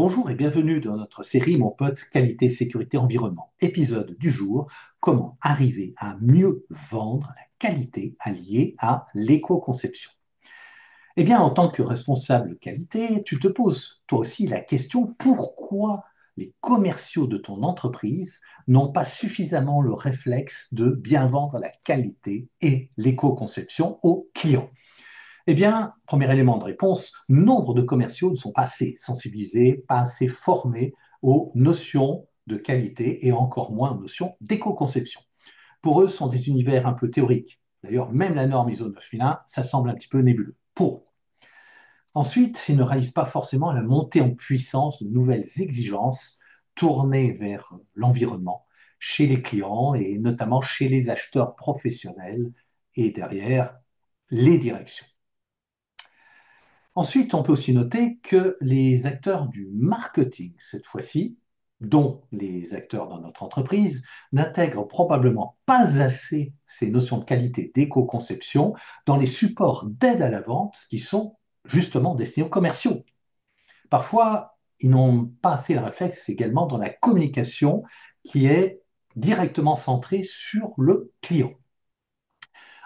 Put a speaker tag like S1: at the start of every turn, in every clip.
S1: Bonjour et bienvenue dans notre série Mon pote qualité, sécurité, environnement. Épisode du jour, comment arriver à mieux vendre la qualité alliée à l'éco-conception. Eh bien, en tant que responsable qualité, tu te poses toi aussi la question pourquoi les commerciaux de ton entreprise n'ont pas suffisamment le réflexe de bien vendre la qualité et l'éco-conception aux clients. Eh bien, premier élément de réponse, nombre de commerciaux ne sont pas assez sensibilisés, pas assez formés aux notions de qualité et encore moins aux notions d'éco-conception. Pour eux, ce sont des univers un peu théoriques. D'ailleurs, même la norme ISO 9001, ça semble un petit peu nébuleux. Pour eux. Ensuite, ils ne réalisent pas forcément la montée en puissance de nouvelles exigences tournées vers l'environnement chez les clients et notamment chez les acheteurs professionnels et derrière les directions. Ensuite, on peut aussi noter que les acteurs du marketing, cette fois-ci, dont les acteurs dans notre entreprise, n'intègrent probablement pas assez ces notions de qualité d'éco-conception dans les supports d'aide à la vente qui sont justement destinés aux commerciaux. Parfois, ils n'ont pas assez le réflexe également dans la communication qui est directement centrée sur le client.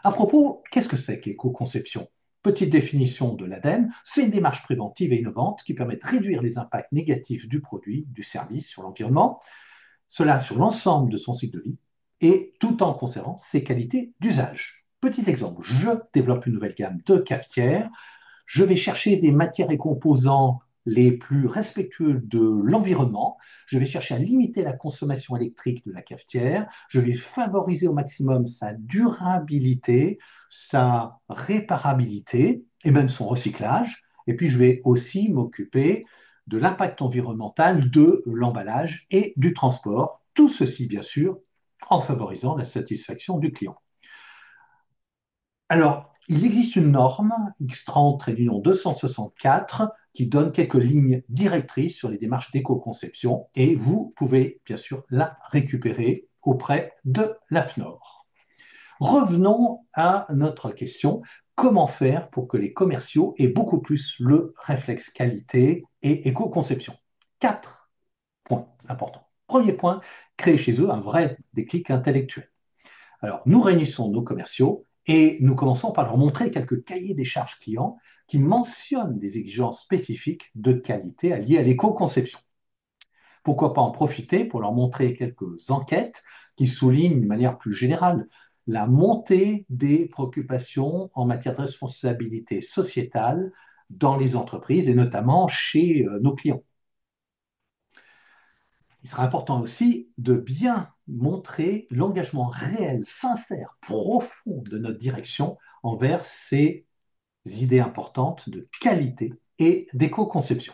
S1: À propos, qu'est-ce que c'est que l'éco-conception? Petite définition de l'ADEME, c'est une démarche préventive et innovante qui permet de réduire les impacts négatifs du produit, du service sur l'environnement, cela sur l'ensemble de son cycle de vie, et tout en conservant ses qualités d'usage. Petit exemple, je développe une nouvelle gamme de cafetières, je vais chercher des matières et composants les plus respectueux de l'environnement. Je vais chercher à limiter la consommation électrique de la cafetière. Je vais favoriser au maximum sa durabilité, sa réparabilité et même son recyclage. Et puis, je vais aussi m'occuper de l'impact environnemental de l'emballage et du transport. Tout ceci, bien sûr, en favorisant la satisfaction du client. Alors, il existe une norme X30-264 qui donne quelques lignes directrices sur les démarches d'éco-conception et vous pouvez bien sûr la récupérer auprès de l'AFNOR. Revenons à notre question, comment faire pour que les commerciaux aient beaucoup plus le réflexe qualité et éco-conception? Quatre points importants. Premier point, créer chez eux un vrai déclic intellectuel. Alors, nous réunissons nos commerciaux et nous commençons par leur montrer quelques cahiers des charges clients qui mentionnent des exigences spécifiques de qualité liées à l'éco-conception. Pourquoi pas en profiter pour leur montrer quelques enquêtes qui soulignent de manière plus générale la montée des préoccupations en matière de responsabilité sociétale dans les entreprises et notamment chez nos clients. Il sera important aussi de bien montrer l'engagement réel, sincère, profond de notre direction envers ces idées importantes de qualité et d'éco-conception.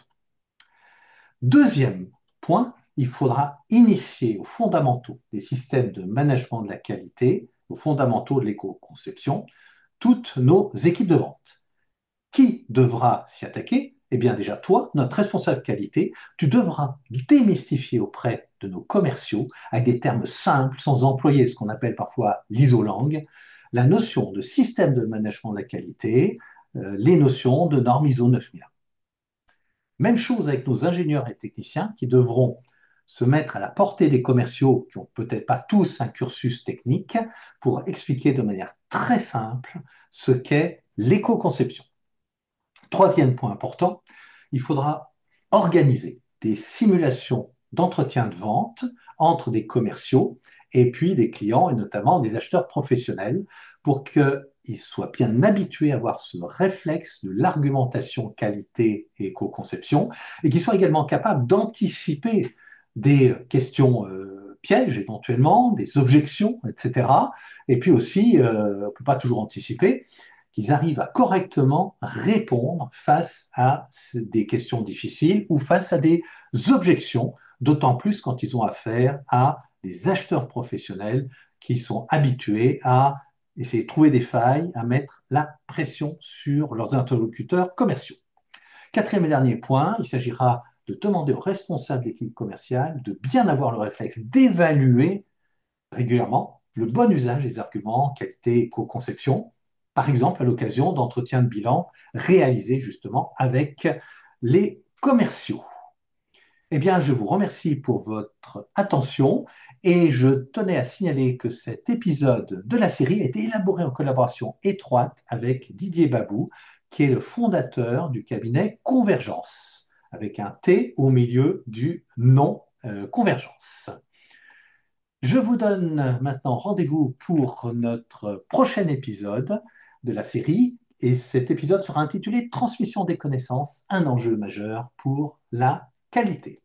S1: Deuxième point, il faudra initier aux fondamentaux des systèmes de management de la qualité, aux fondamentaux de l'éco-conception, toutes nos équipes de vente. Qui devra s'y attaquer? Eh bien déjà toi, notre responsable qualité, tu devras démystifier auprès de nos commerciaux, avec des termes simples, sans employer ce qu'on appelle parfois l'isolangue, la notion de système de management de la qualité, les notions de normes ISO 9001. Même chose avec nos ingénieurs et techniciens qui devront se mettre à la portée des commerciaux qui n'ont peut-être pas tous un cursus technique pour expliquer de manière très simple ce qu'est l'éco-conception. Troisième point important, il faudra organiser des simulations d'entretien de vente entre des commerciaux et puis des clients et notamment des acheteurs professionnels pour qu'ils soient bien habitués à avoir ce réflexe de l'argumentation qualité et éco-conception et qu'ils soient également capables d'anticiper des questions pièges éventuellement, des objections, etc. Et puis aussi, on ne peut pas toujours anticiper, qu'ils arrivent à correctement répondre face à des questions difficiles ou face à des objections, d'autant plus quand ils ont affaire à des acheteurs professionnels qui sont habitués à essayer de trouver des failles, à mettre la pression sur leurs interlocuteurs commerciaux. Quatrième et dernier point, il s'agira de demander aux responsables d'équipe commerciale de bien avoir le réflexe d'évaluer régulièrement le bon usage des arguments qualité et co-conception, par exemple à l'occasion d'entretiens de bilan réalisés justement avec les commerciaux. Eh bien, je vous remercie pour votre attention et je tenais à signaler que cet épisode de la série a été élaboré en collaboration étroite avec Didier Babou, qui est le fondateur du cabinet Convergence, avec un T au milieu du nom Convergence. Je vous donne maintenant rendez-vous pour notre prochain épisode de la série et cet épisode sera intitulé Transmission des connaissances, un enjeu majeur pour la qualité.